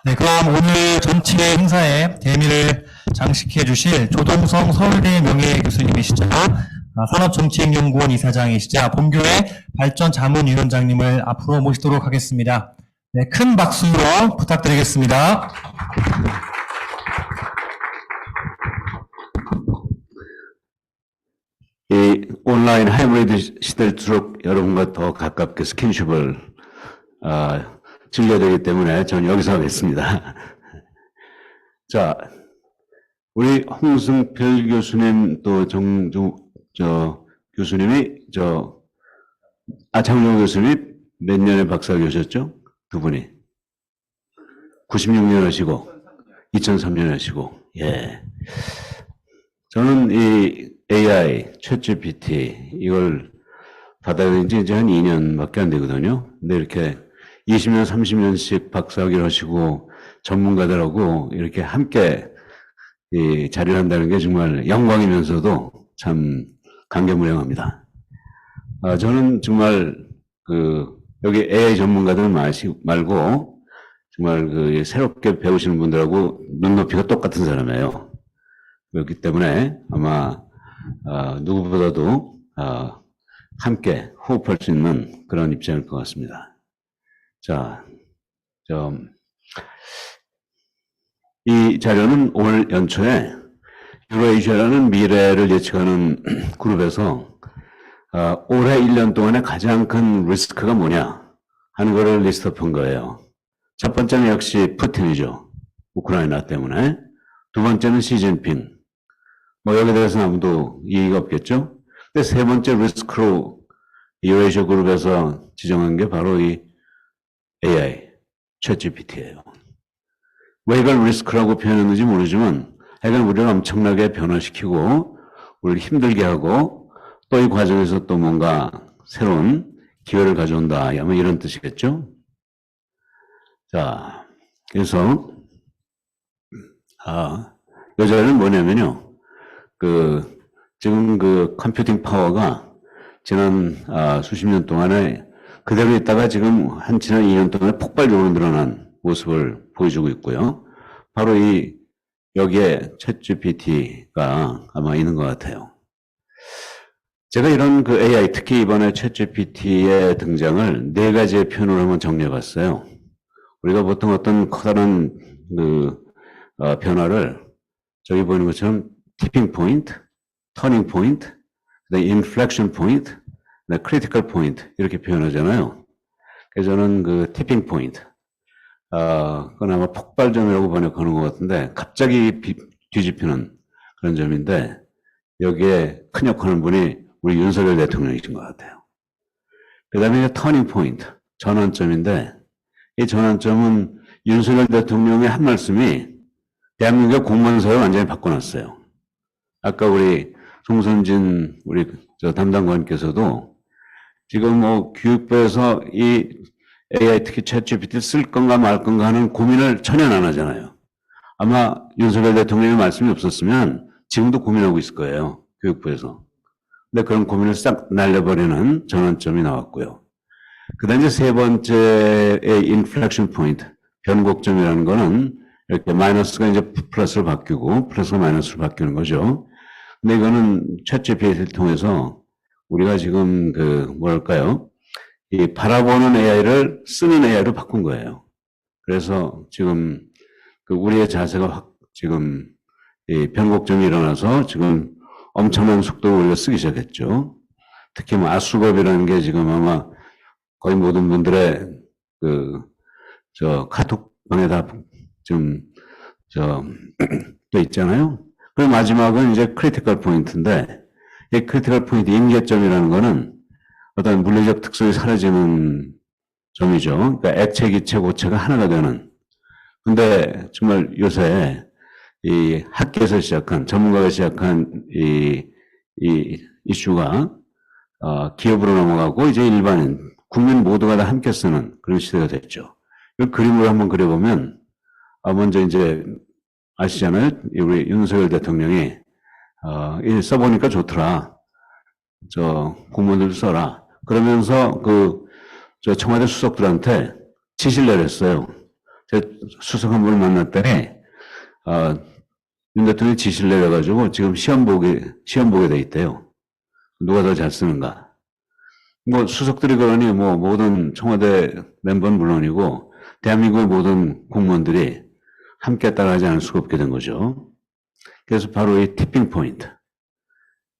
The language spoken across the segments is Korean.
네, 그럼 오늘 전체 행사에 대미를 장식해 주실 조동성 서울대 명예교수님이시자 산업정책연구원 이사장이시자 본교회 발전자문위원장님을 앞으로 모시도록 하겠습니다. 네, 큰 박수로 부탁드리겠습니다. 이 온라인 하이브리드 시대일수록 여러분과 더 가깝게 스킨십을 즐겨야 되기 때문에 저는 여기서 하겠습니다. 자, 우리 홍승필 교수님 또 교수님이 장용 교수님 몇 년에 박사 교셨죠? 두 분이 96년 하시고 2003년 하시고 예. 저는 이 AI, 챗GPT 이걸 받아들인 지 이제 한 2년밖에 안 되거든요. 근데 이렇게 20년, 30년씩 박사학위를 하시고 전문가들하고 이렇게 함께 이 자리를 한다는 게 정말 영광이면서도 참 감개무량합니다. 저는 정말 여기 AI 전문가들 말고 정말 새롭게 배우시는 분들하고 눈높이가 똑같은 사람이에요. 그렇기 때문에 아마 누구보다도 함께 호흡할 수 있는 그런 입장일 것 같습니다. 자, 이 자료는 올 연초에 유로에이시아라는 미래를 예측하는 그룹에서 올해 1년 동안의 가장 큰 리스크가 뭐냐 하는 거를 리스트업한 거예요. 첫 번째는 역시 푸틴이죠. 우크라이나 때문에. 두 번째는 시진핑. 여기에 대해서는 아무도 이의가 없겠죠? 근데 세 번째 리스크로 유로에이시아 그룹에서 지정한 게 바로 이 AI, 챗GPT예요. 왜 이걸 리스크라고 표현했는지 모르지만 하여간 우리를 엄청나게 변화시키고 우리를 힘들게 하고 또 이 과정에서 또 뭔가 새로운 기회를 가져온다. 아마 이런 뜻이겠죠? 자, 그래서 이 자료는 뭐냐면요. 지금 컴퓨팅 파워가 지난 수십 년 동안에 그대로 있다가 지금 지난 2년 동안에 폭발적으로 늘어난 모습을 보여주고 있고요. 바로 여기에 챗GPT가 아마 있는 것 같아요. 제가 이런 AI, 특히 이번에 챗GPT의 등장을 네 가지의 표현으로 한번 정리해 봤어요. 우리가 보통 어떤 커다란 변화를 저기 보이는 것처럼 티핑 포인트, 터닝 포인트, 인플렉션 포인트, 크리티컬 포인트 이렇게 표현하잖아요. 그래서 저는 티핑 포인트, 그건 아마 폭발점이라고 번역하는 것 같은데 갑자기 뒤집히는 그런 점인데 여기에 큰 역할을 하는 분이 우리 윤석열 대통령이신 것 같아요. 그 다음에 터닝 포인트, 전환점인데 이 전환점은 윤석열 대통령의 한 말씀이 대한민국의 공무원사를 완전히 바꿔놨어요. 아까 우리 송선진 우리 담당관께서도 지금 교육부에서 이 AI 특히 챗GPT 쓸 건가 말 건가 하는 고민을 전혀 안 하잖아요. 아마 윤석열 대통령의 말씀이 없었으면 지금도 고민하고 있을 거예요. 교육부에서. 근데 그런 고민을 싹 날려버리는 전환점이 나왔고요. 그 다음에 세 번째의 인플렉션 포인트, 변곡점이라는 거는 이렇게 마이너스가 이제 플러스로 바뀌고 플러스가 마이너스로 바뀌는 거죠. 근데 이거는 챗GPT를 통해서 우리가 지금 뭐랄까요? 이 바라보는 AI를 쓰는 AI로 바꾼 거예요. 그래서 지금 우리의 자세가 확 지금 이 변곡점이 일어나서 지금 엄청난 속도로 우리가 쓰기 시작했죠. 특히 아수겁이라는 게 지금 아마 거의 모든 분들의 카톡방에다 또 있잖아요. 그리고 마지막은 이제 크리티컬 포인트인데, 이 크리티컬 포인트 임계점이라는 거는 어떤 물리적 특성이 사라지는 점이죠. 그러니까 액체, 기체, 고체가 하나가 되는. 근데 정말 요새 이 학계에서 시작한, 전문가가 시작한 이 이슈가, 기업으로 넘어가고 이제 일반인, 국민 모두가 다 함께 쓰는 그런 시대가 됐죠. 이 그림을 한번 그려보면, 먼저 이제 아시잖아요. 우리 윤석열 대통령이, 써보니까 좋더라. 공무원들도 써라. 그러면서 청와대 수석들한테 지시를 내렸어요. 제가 수석 한 분을 만났더니, 윤 대통령이 지시를 내려가지고 지금 시험 보게 돼 있대요. 누가 더 잘 쓰는가. 뭐 수석들이 그러니 뭐 모든 청와대 멤버는 물론이고 대한민국의 모든 공무원들이 함께 따라하지 않을 수가 없게 된 거죠. 그래서 바로 이 티핑 포인트,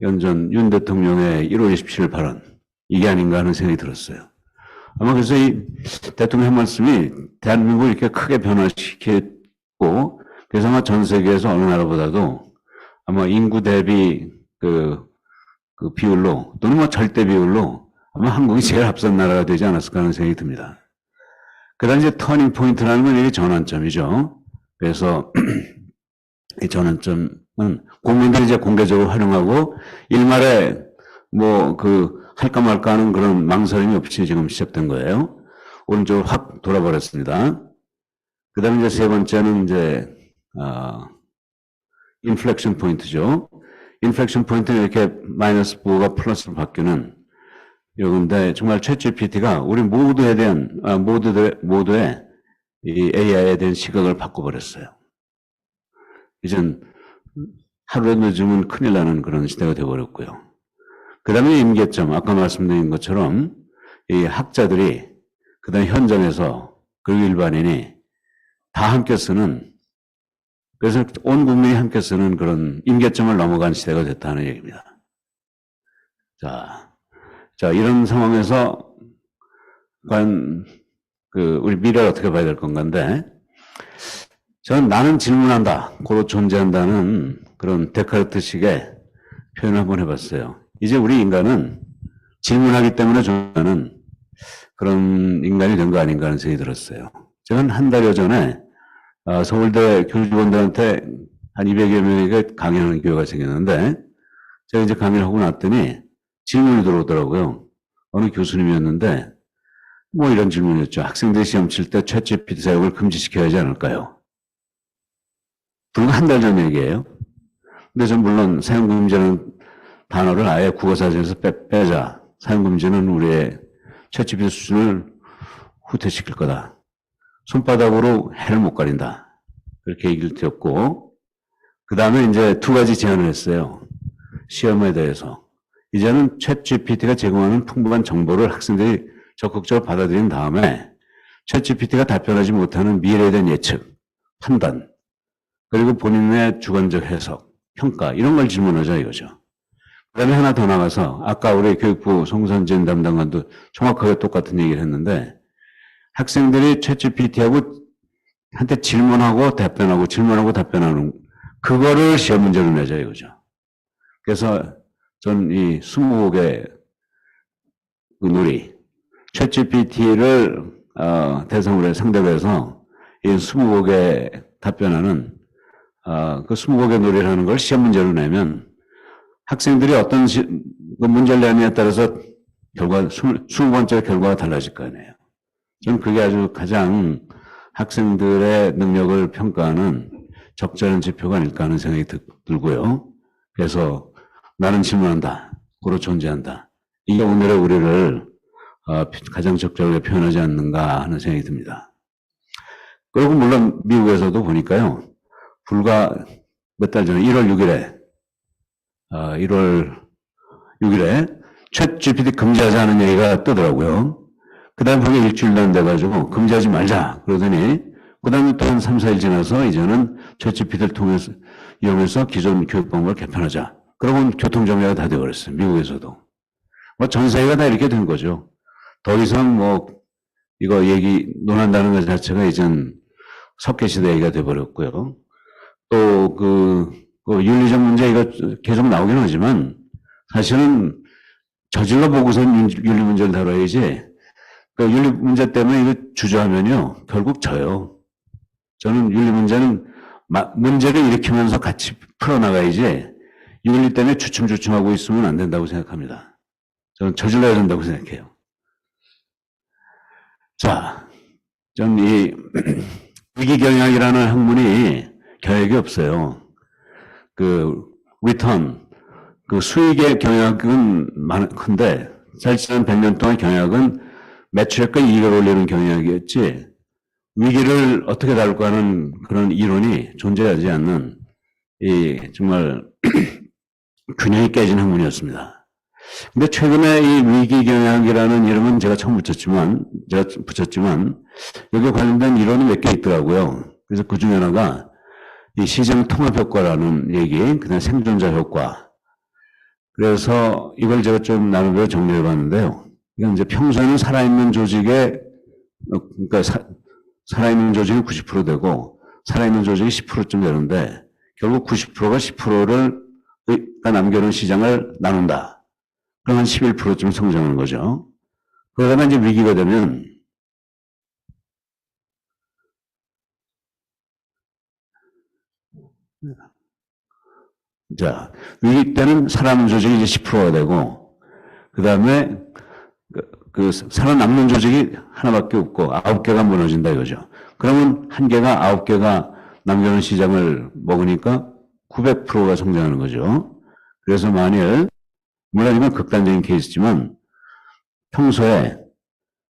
윤 대통령의 1월 27일 발언, 이게 아닌가 하는 생각이 들었어요. 아마 그래서 이 대통령 한 말씀이 대한민국을 이렇게 크게 변화시켰고, 그래서 아마 전 세계에서 어느 나라보다도 아마 인구 대비 그 비율로 또는 뭐 절대 비율로 아마 한국이 제일 앞선 나라가 되지 않았을까 하는 생각이 듭니다. 그 다음 이제 터닝 포인트라는 건 이게 전환점이죠. 그래서 이 전환점은 국민들이 이제 공개적으로 활용하고 일말에 뭐 할까 말까 하는 그런 망설임이 없이 지금 시작된 거예요. 오른쪽으로 확 돌아버렸습니다. 그 다음에 이제 세 번째는 이제 인플렉션 포인트죠. 인플렉션 포인트는 이렇게 마이너스 부호가 플러스로 바뀌는 이건데 정말 챗GPT가 우리 모두에 대한 모두의 이 AI에 대한 시각을 바꿔버렸어요. 이젠 하루에 늦으면 큰일 나는 그런 시대가 되어버렸고요. 그 다음에 임계점, 아까 말씀드린 것처럼 이 학자들이 그 다음에 현장에서 그리고 일반인이 다 함께 쓰는, 그래서 온 국민이 함께 쓰는 그런 임계점을 넘어간 시대가 됐다는 얘기입니다. 자, 이런 상황에서 과연 우리 미래를 어떻게 봐야 될 건가인데, 저는 나는 질문한다, 고로 존재한다는 그런 데카르트식의 표현을 한번 해봤어요. 이제 우리 인간은 질문하기 때문에 존재하는 그런 인간이 된 거 아닌가 하는 생각이 들었어요. 제가 한 달여 전에 서울대 교직원들한테 한 200여 명에게 강연하는 기회가 생겼는데, 제가 이제 강의를 하고 났더니 질문이 들어오더라고요. 어느 교수님이었는데, 뭐 이런 질문이었죠. 학생들이 시험 칠 때 챗GPT 사용을 금지시켜야 하지 않을까요? 불과 한 달 전 얘기예요. 근데 전 물론 사용금지라는 단어를 아예 국어사전에서 빼자. 사용금지는 우리의 챗GPT 수준을 후퇴시킬 거다. 손바닥으로 해를 못 가린다. 그렇게 얘기를 드렸고, 그 다음에 이제 두 가지 제안을 했어요. 시험에 대해서. 이제는 챗GPT가 제공하는 풍부한 정보를 학생들이 적극적으로 받아들인 다음에 챗GPT가 답변하지 못하는 미래에 대한 예측, 판단, 그리고 본인의 주관적 해석, 평가 이런 걸 질문하자 이거죠. 그 다음에 하나 더 나가서 아까 우리 교육부 송선진 담당관도 정확하게 똑같은 얘기를 했는데, 학생들이 챗GPT하고 한테 질문하고 답변하는 그거를 시험 문제로 내자 이거죠. 그래서 전 이 20곡의 놀이, 챗GPT를 대상으로 상대로 해서 이 20곡에 답변하는 그 20곡의 놀이를 하는 걸 시험 문제로 내면 학생들이 어떤 문제를 내느냐에 따라서 20번째 결과가 달라질 거 아니에요. 저는 그게 아주 가장 학생들의 능력을 평가하는 적절한 지표가 아닐까 하는 생각이 들고요. 그래서 나는 질문한다, 고로 존재한다. 이게 오늘의 우리를 가장 적절하게 표현하지 않는가 하는 생각이 듭니다. 그리고 물론 미국에서도 보니까요. 불과 몇 달 전에 1월 6일에 챗 GPT 금지하자는 얘기가 뜨더라고요. 그 다음에 그게 일주일도 안 돼가지고 금지하지 말자 그러더니 그 다음에 또 한 3, 4일 지나서 이제는 챗 GPT를 이용해서 기존 교육 방법을 개편하자. 그러고 교통정리가 다 되어버렸어요. 미국에서도. 뭐 전 세계가 다 이렇게 된 거죠. 더 이상 뭐 이거 논한다는 것 자체가 이젠 석계시대 얘기가 돼버렸고요. 또 윤리적 문제 이거 계속 나오긴 하지만 사실은 저질러 보고선 윤리 문제를 다뤄야지. 그 윤리 문제 때문에 이거 주저하면요 결국 져요. 저는 윤리 문제는 문제를 일으키면서 같이 풀어나가야지 윤리 때문에 주춤주춤하고 있으면 안 된다고 생각합니다. 저는 저질러야 된다고 생각해요. 자, 전 이 위기경영이라는 학문이 교육이 없어요. 리턴, 수익의 경영학은 큰데 사실상 100년 동안 경영학은 매출액과 이익을 올리는 경영학이었지 위기를 어떻게 다룰까 하는 그런 이론이 존재하지 않는 정말 균형이 깨진 학문이었습니다. 근데 최근에 이 위기 경영이라는 이름은 제가 처음 붙였지만 여기에 관련된 이론이 몇 개 있더라고요. 그래서 그 중에 하나가 이 시장 통합 효과라는 얘기, 그다음에 생존자 효과. 그래서 이걸 제가 좀 나름대로 정리해 봤는데요. 이건 이제 평소에는 살아있는 조직에, 그러니까 살아있는 조직이 90% 되고, 살아있는 조직이 10%쯤 되는데, 결국 90%가 10%를, 남겨놓은 시장을 나눈다. 그럼 한 11%쯤 성장하는 거죠. 그러다가 이제 위기가 되면, 자, 위기 때는 살아남는 조직이 이제 10%가 되고, 그 다음에 살아남는 조직이 하나밖에 없고 9개가 무너진다 이거죠. 그러면 한 개가 9개가 남겨놓은 시장을 먹으니까 900%가 성장하는 거죠. 그래서 만일, 물론 이건 극단적인 케이스지만 평소에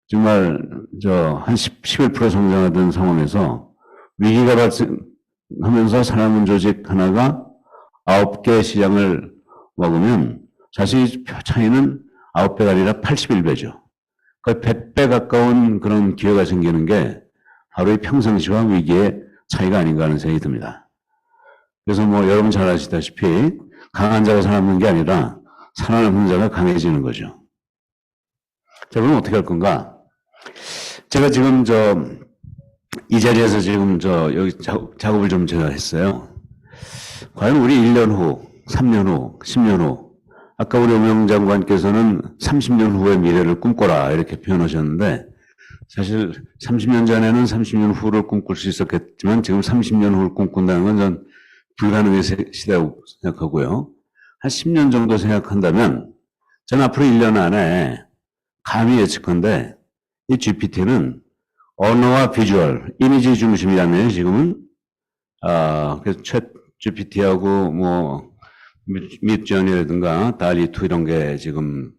정말 한 11% 성장하던 상황에서 위기가 발생하면서 살아남은 조직 하나가 9개 시장을 먹으면 사실 차이는 9배가 아니라 81배죠. 거의 100배 가까운 그런 기회가 생기는 게 바로 이 평상시와 위기의 차이가 아닌가 하는 생각이 듭니다. 그래서 뭐 여러분 잘 아시다시피 강한 자가 살아남는 게 아니라 살아남는 자가 강해지는 거죠. 자, 그럼 어떻게 할 건가? 제가 지금 이 자리에서 지금 여기 작업을 좀 제가 했어요. 과연 우리 1년 후, 3년 후, 10년 후, 아까 우리 오명 장관께서는 30년 후의 미래를 꿈꿔라 이렇게 표현하셨는데 사실 30년 전에는 30년 후를 꿈꿀 수 있었겠지만 지금 30년 후를 꿈꾼다는 건 전 불가능의 시대라고 생각하고요. 한 10년 정도 생각한다면 저는 앞으로 1년 안에 감히 예측한데 이 GPT는 언어와 비주얼, 이미지 중심이라면 지금은 그래서 챗 GPT하고 뭐 midjourney라든가 달리2 이런 게 지금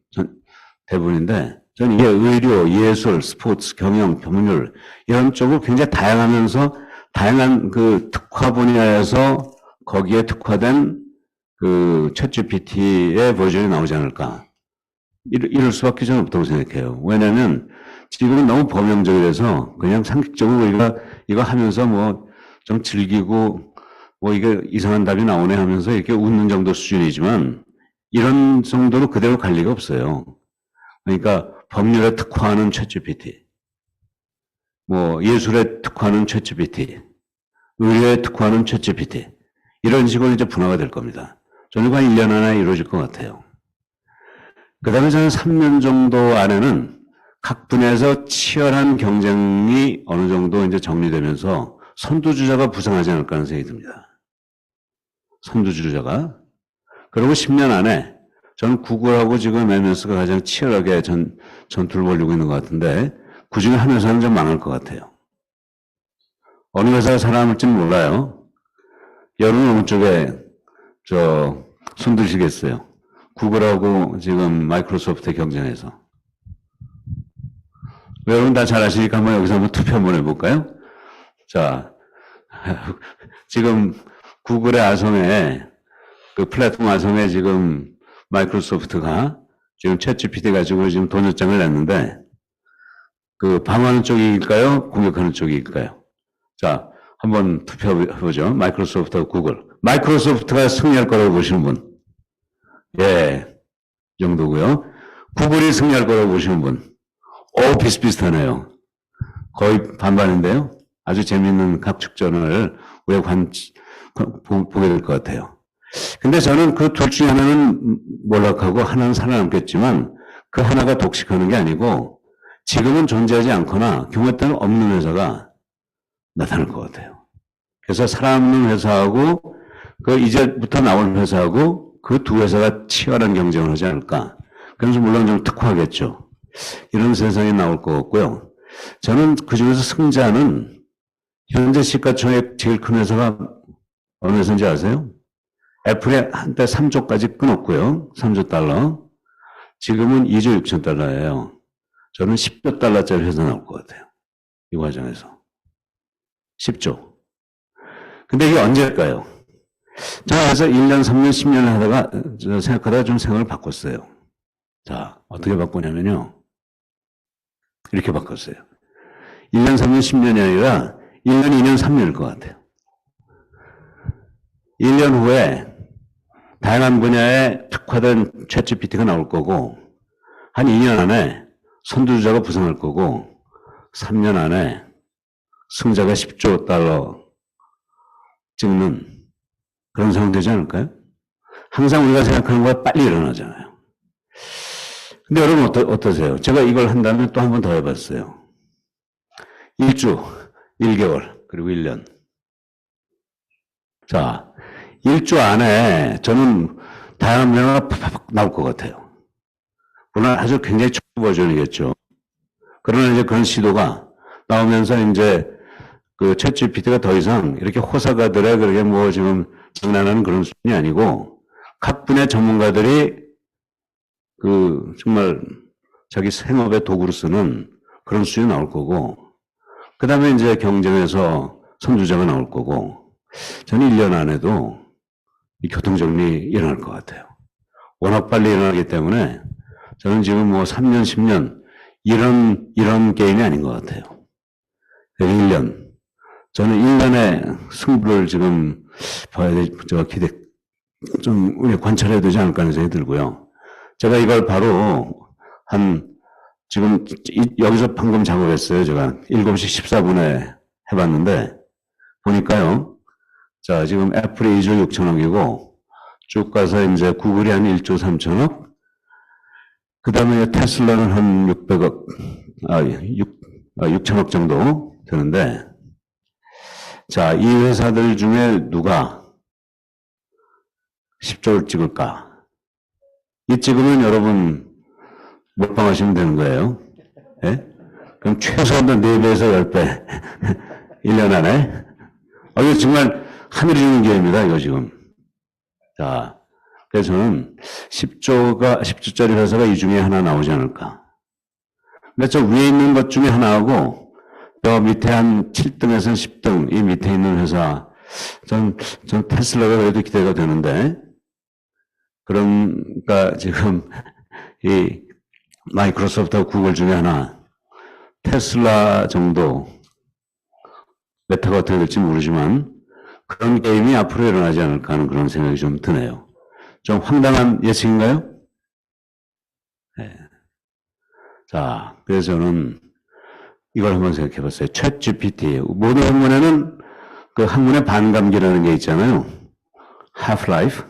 대부분인데 저는 이게 의료, 예술, 스포츠, 경영, 법률 이런 쪽으로 굉장히 다양하면서 다양한 그 특화 분야에서 거기에 특화된 그 챗GPT의 버전이 나오지 않을까. 이럴 수밖에 저는 없다고 생각해요. 왜냐하면 지금은 너무 범용적이라서 그냥 상식적으로 우리가 이거 하면서 뭐 좀 즐기고 뭐 이게 이상한 답이 나오네 하면서 이렇게 웃는 정도 수준이지만 이런 정도로 그대로 갈 리가 없어요. 그러니까 법률에 특화하는 챗GPT, 뭐 예술에 특화하는 챗GPT, 의료에 특화하는 챗GPT 이런 식으로 이제 분화가 될 겁니다. 저는 한 1년 안에 이루어질 것 같아요. 그 다음에 저는 3년 정도 안에는 각 분야에서 치열한 경쟁이 어느 정도 이제 정리되면서 선두주자가 부상하지 않을까 하는 생각이 듭니다. 선두주자가. 그리고 10년 안에 저는 구글하고 지금 MS가 가장 치열하게 전투를 벌이고 있는 것 같은데 그 중에 한 회사는 좀 망할 것 같아요. 어느 회사가 살아남을지는 몰라요. 여러분 어느 쪽에 손드시겠어요? 구글하고 지금 마이크로소프트의 경쟁에서. 여러분 다 잘 아시니까 여기서 한번 투표 한번 해볼까요? 자, 지금 구글의 아성에, 그 플랫폼 아성에 지금 마이크로소프트가 지금 챗GPT 가지고 지금 도전장을 냈는데, 그 방어하는 쪽이 이길까요? 공격하는 쪽이 이길까요? 자, 한번 투표해보죠. 마이크로소프트와 구글. 마이크로소프트가 승리할 거라고 보시는 분? 예, 이 정도고요. 구글이 승리할 거라고 보시는 분? 비슷비슷하네요. 거의 반반인데요. 아주 재미있는 각축전을 우리가 보게 될 것 같아요. 근데 저는 그 둘 중에 하나는 몰락하고 하나는 살아남겠지만 그 하나가 독식하는 게 아니고 지금은 존재하지 않거나 경우에 따라 없는 회사가 나타날 것 같아요. 그래서 살아남는 회사하고 그 이제부터 나올 회사하고 그 두 회사가 치열한 경쟁을 하지 않을까. 그래서 물론 좀 특화하겠죠. 이런 세상이 나올 것 같고요. 저는 그중에서 승자는 현재 시가총액 제일 큰 회사가 어느 회사인지 아세요? 애플이 한때 3조까지 끊었고요. 3조 달러. 지금은 2조 6천 달러예요. 저는 10조 달러짜리 회사 나올 것 같아요. 이 과정에서. 10조. 근데 이게 언제일까요? 제가 그래서 1년, 3년, 10년 하다가, 생각하다가 좀 생각을 바꿨어요. 자, 어떻게 바꾸냐면요. 이렇게 바꿨어요. 1년, 3년, 10년이 아니라 1년, 2년, 3년일 것 같아요. 1년 후에 다양한 분야에 특화된 챗GPT가 나올 거고, 한 2년 안에 선두주자가 부상할 거고, 3년 안에 승자가 10조 달러 찍는 그런 상황 되지 않을까요? 항상 우리가 생각하는 거가 빨리 일어나잖아요. 근데 여러분 어떠세요? 제가 이걸 한다면 또 한 번 더 해봤어요. 1주, 1개월, 그리고 1년. 자, 1주 안에 저는 다양한 변화가 팍팍 나올 것 같아요. 물론 아주 굉장히 초보 버전이겠죠. 그러나 이제 그런 시도가 나오면서 이제 그 챗GPT가 더 이상 이렇게 호사가들의 그렇게 뭐 지금 장난하는 그런 수준이 아니고 각 분야 전문가들이 그 정말 자기 생업의 도구로 쓰는 그런 수준이 나올 거고 그 다음에 이제 경쟁에서 선두자가 나올 거고 저는 1년 안에도 이 교통정리 일어날 것 같아요. 워낙 빨리 일어나기 때문에 저는 지금 뭐 3년, 10년 이런 게임이 아닌 것 같아요. 1년. 저는 1년의 승부를 지금 봐야 돼, 좀 우리 관찰해야 되지 않을까 하는 생각이 들고요. 제가 이걸 바로 지금 여기서 방금 작업했어요. 제가 7시 14분에 해봤는데 보니까요. 자, 지금 애플이 2조 6천억이고 쭉 가서 이제 구글이 한 1조 3천억 그 다음에 테슬라는 한 600억, 6천억 정도 되는데 자, 이 회사들 중에 누가 10조를 찍을까? 이 찍으면 여러분 몰빵하시면 되는 거예요. 네? 그럼 최소한도 4배에서 10배. 1년 안에. 이거 정말 하늘이 주는 기회입니다, 이거 지금. 자, 그래서 저는 10조짜리 회사가 이 중에 하나 나오지 않을까. 근데 저 위에 있는 것 중에 하나하고 저 밑에 한 7등에서 10등, 이 밑에 있는 회사, 전 테슬라가 그래도 기대가 되는데, 그러니까 지금 이 마이크로소프트하고 구글 중에 하나, 테슬라 정도, 메타가 어떻게 될지 모르지만, 그런 게임이 앞으로 일어나지 않을까 하는 그런 생각이 좀 드네요. 좀 황당한 예측인가요? 네. 자, 그래서 저는 이걸 한번 생각해 봤어요. 챗 GPT. 모든 학문에는 그 학문의 반감기라는 게 있잖아요. half-life.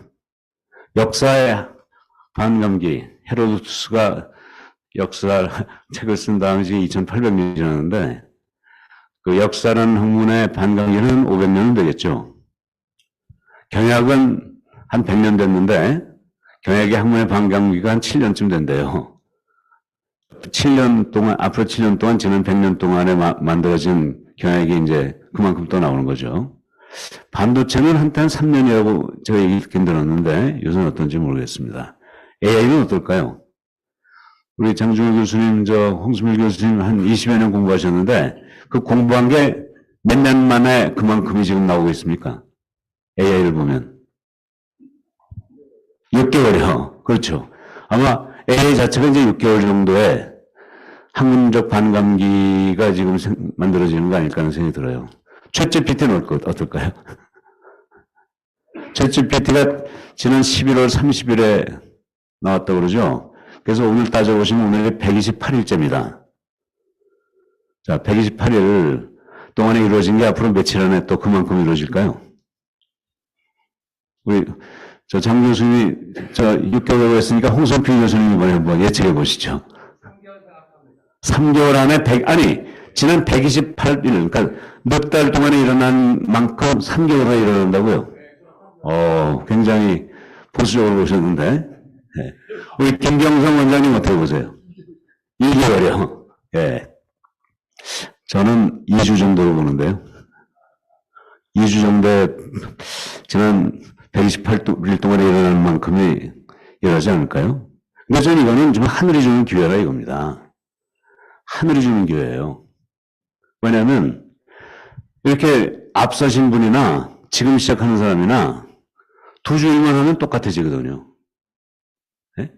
역사의 반감기. 헤로도투스가 역사 책을 쓴 당시 2800년이 지났는데 그 역사라는 학문의 반감기는 500년은 되겠죠. 경약은 한 100년 됐는데 경약의 학문의 반감기가 한 7년쯤 된대요. 7년 동안, 앞으로 7년 동안 지난 100년 동안에 만들어진 경약이 이제 그만큼 또 나오는 거죠. 반도체는 한때 한 3년이라고 제가 얘기 듣긴 들었는데 요새는 어떤지 모르겠습니다. AI는 어떨까요? 우리 장중호 교수님, 홍수밀 교수님 한 20여 년 공부하셨는데 그 공부한 게 몇 년 만에 그만큼이 지금 나오고 있습니까? AI를 보면. 6개월이요. 그렇죠. 아마 AI 자체가 이제 6개월 정도의 학문적 반감기가 지금 만들어지는 거 아닐까 하는 생각이 들어요. 챗GPT는 어떨까요? 챗GPT가 지난 11월 30일에 나왔다고 그러죠? 그래서 오늘 따져보시면 오늘이 128일째입니다. 자, 128일 동안에 이루어진 게 앞으로 며칠 안에 또 그만큼 이루어질까요? 우리, 장 교수님이 6개월 했으니까 홍성필 교수님 이번에 한번 예측해 보시죠. 3개월 안에 지난 128일, 그러니까 몇 달 동안에 일어난 만큼 3개월 안에 일어난다고요? 굉장히 보수적으로 보셨는데. 네. 우리 김경성 원장님 어떻게 보세요? 1개월이요. 예. 저는 2주 정도로 보는데요. 2주 정도에 지난 128일 동안에 일어나는 만큼이 일어나지 않을까요? 근데 저는 이거는 좀 하늘이 주는 기회라 이겁니다. 하늘이 주는 기회예요. 왜냐하면 이렇게 앞서신 분이나 지금 시작하는 사람이나 두 주일만 하면 똑같아지거든요. 네?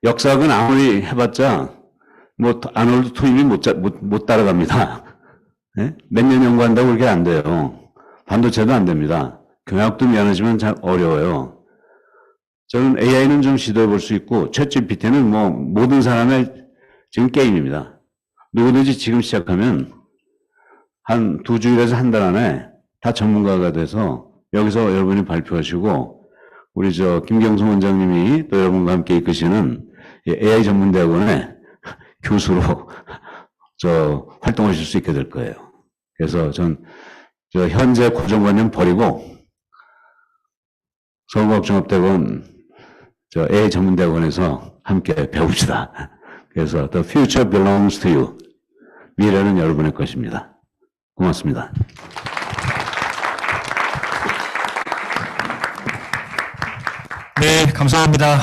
역사학은 아무리 해봤자 뭐 아놀드 토임이 못 따라갑니다. 네? 몇 년 연구한다고 그렇게 안 돼요. 반도체도 안 됩니다. 경영학도 미안하지만 잘 어려워요. 저는 AI는 좀 시도해 볼 수 있고 챗GPT는 뭐 모든 사람의 지금 게임입니다. 누구든지 지금 시작하면 한 두 주일에서 한 달 안에 다 전문가가 돼서 여기서 여러분이 발표하시고 우리 김경수 원장님이 또 여러분과 함께 이끄시는 AI 전문대학원의 교수로 활동하실 수 있게 될 거예요. 그래서 전 현재 고정관념 버리고 서울과학종합대학원 AI 전문대학원에서 함께 배웁시다. 그래서 The future belongs to you. 미래는 여러분의 것입니다. 고맙습니다. 네, 감사합니다.